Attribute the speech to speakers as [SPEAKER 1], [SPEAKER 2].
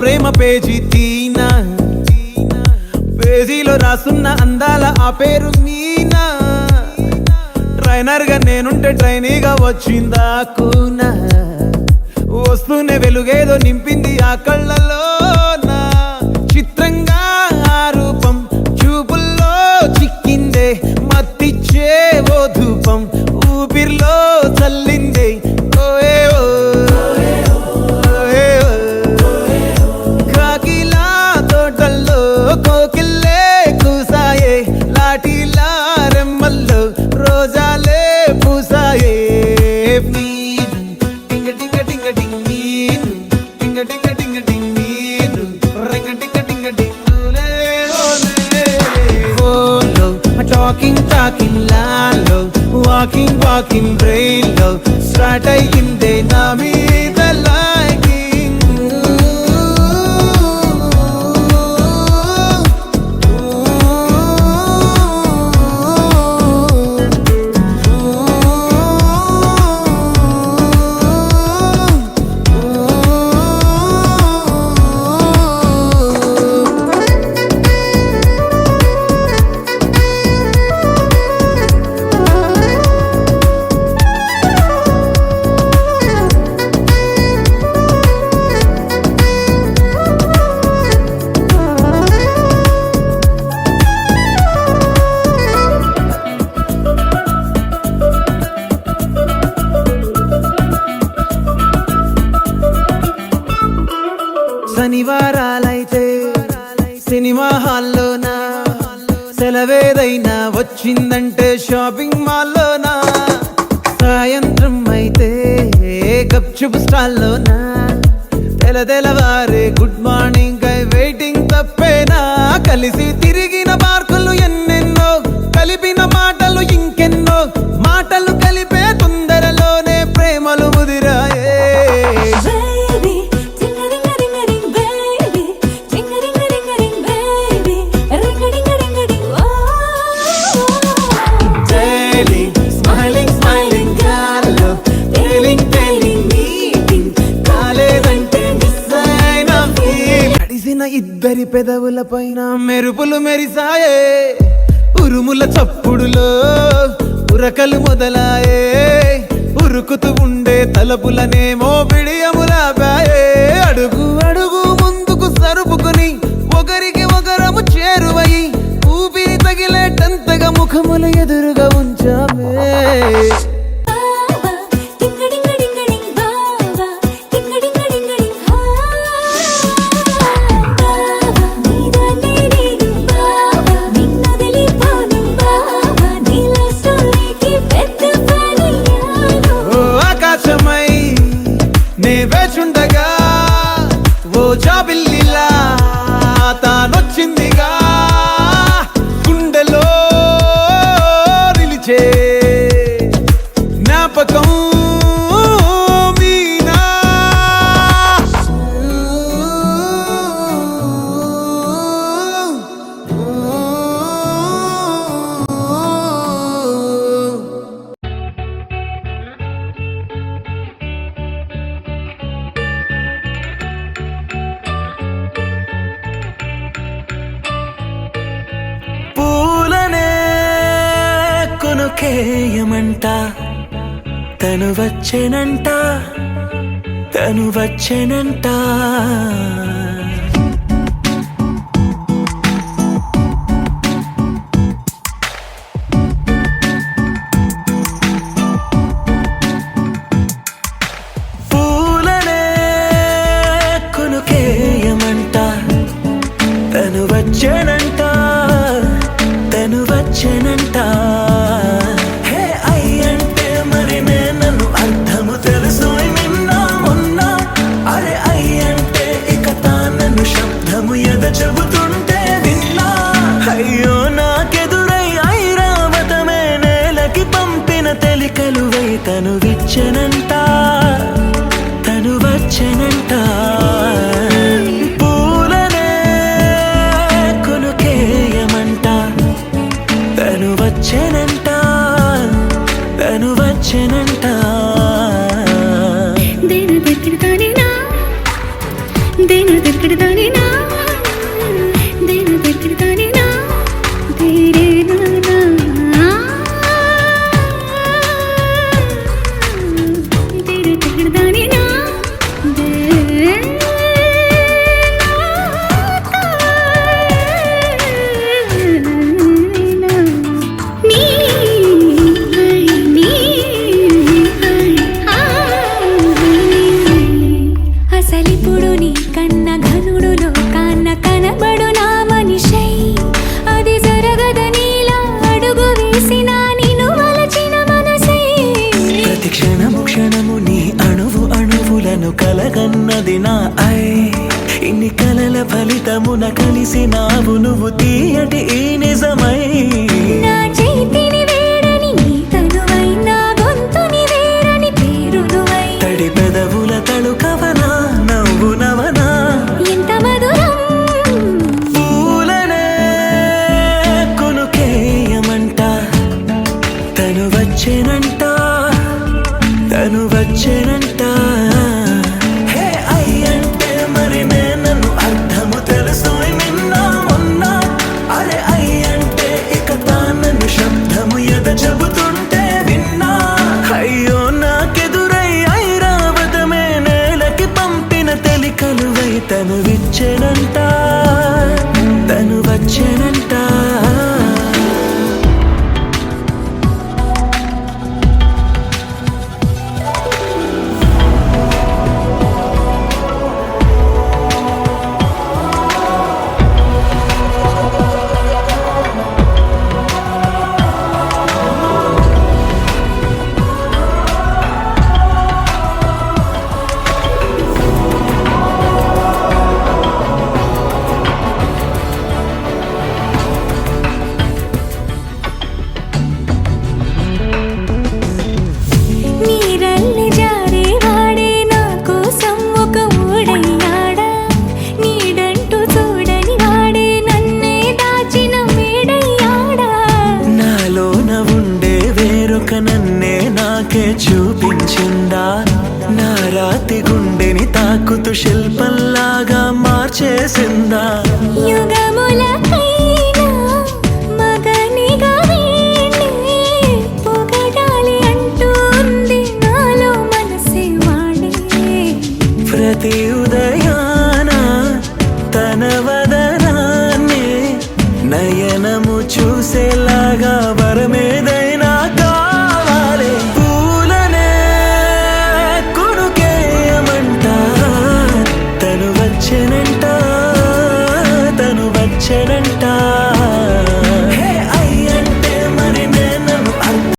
[SPEAKER 1] ప్రేమ page తీనా, పేజీలో రాసున్న అందాల ఆ పేరు మీనా. ట్రైనర్ గా నేనుంటే ట్రైనీగా వచ్చిందా కూనా, వస్తూనే వెలుగేదో నింపింది ఆ కళ్ళలోన. చిత్రంగా ఆ రూపం చూపుల్లో చిక్కిందే, మత్తిచ్చే ఓ ధూపం ఊపిరిలో చల్లిందే. కాకిలా తోటల్లో కోకిల్లే కూసాయే, లాఠీలా రెమ్మల్లో రోజాలే పూసాయే. టింగ టింగ టింగ టింగ్ నీరు, టింగ టింగ టింగ టింగ్ నీరు, రింగ టింగ టింగ టింగులే ఓలో. టాకింగ్ టాకింగ్ లాలో, వాకింగ్ వాకింగ్ బ్రెయిన్లో స్టార్ట్ అయ్యిందే నా మీద లైకింగ్. శనివారాలైతే సినిమా హాల్లోనా, సెలవేదైనా వచ్చిందంటే షాపింగ్ మాల్లోనా. సాయంత్రం అయితే గప్చుప్ స్టాల్లోనా, తెలవారే గుడ్ మార్నింగ్ ఐ వెయిటింగ్ తప్పేనా. కలిసి తిరిగిన పార్కులు ఎన్నెన్నో, కలిపిన మాటలు ఇంకెన్నో, మాటలు కలిపే తొందరలోనే ప్రేమలు ముదిరాయే. ఇద్దరి పెదవుల పైన మెరుపులు మెరిసాయే, ఉరుముల చప్పుడులో ఉరకలు మొదలాయే. ఉరుకుతూ ఉండే తలపులనేమో బిడియములాపాయే. అడుగు అడుగు ముందుకు సరుపుకుని ఒకరికి ఒకరము చేరువై, ఊపిరి తగిలేటంతగా ముఖములు ఎదురుగా ఉంచామే. నే వేచుండగా ఓ జాబిల్లిలా తానొచ్చిందిగా, గుండెలో నిలిచే జ్ఞాపకం మీనా.
[SPEAKER 2] కొనుకేయమంట తను వచ్చేనంట, తను వచ్చేనంట. పూలనే కొనుకేయమంట తను వచ్చేనంట, తను వచ్చేనంట. చెబుతుంటే విన్నా, అయ్యో నాకెదురై ఐరావతమే నేలకి పంపిన తెలికలువై తను విచ్చెనంట, తను వచ్చెనంట. పూలనే కొనుకేయమంట తను వచ్చెనంట, తను వచ్చెనంట. దేని దగ్గర కలగన్నది నా ఐ. ఇన్ని కలల ఫలితమున కలిసినావు నువ్వు తీయటి ఈ నిజమై.
[SPEAKER 3] నా చేతిని వేడని నీ తనువై, నా గొంతుని వేరని పేరు నువ్వై.
[SPEAKER 2] తడి పెదవుల తడుకవనా నవ్వు నవనా
[SPEAKER 3] ఎంత మధురం
[SPEAKER 2] పూలనే కొనుకేయమంట. తను వచ్చేనంట, తను వచ్చేనంట. హే అయ్యంటే మరి నన్ను అర్థము తెలుసు నిన్న మొన్న. అరే అయ్యంటే ఇక తానను శబ్దము ఎద చెబుతుంటే విన్నా. అయ్యో నాకెదురై ఐరావతమే నేలకి పంపిన తెలికలువై. తను విచ్చెనంట, తను వచ్చేనంట.
[SPEAKER 3] నీరల్లి జారే వాడే నా కోసం ఒక ఊడయ్యాడా. నీడంటూ చూడని వాడే నన్నే దాచిన మేడయ్యాడా.
[SPEAKER 2] నాలోన ఉండే వేరొక నన్నే నాకే చూపించిందా. నా రాతి గుండెని తాకుతూ శిల్పంలాగా మార్చేసిందా.
[SPEAKER 3] యుగములకైనా మగనిగా వీణ్ణి పొగడాలి అంటూ ఉంది నాలో మనసే వాడే.
[SPEAKER 2] ప్రతి ఉదయాన తన వదనాన్ని నయనము చూసేలా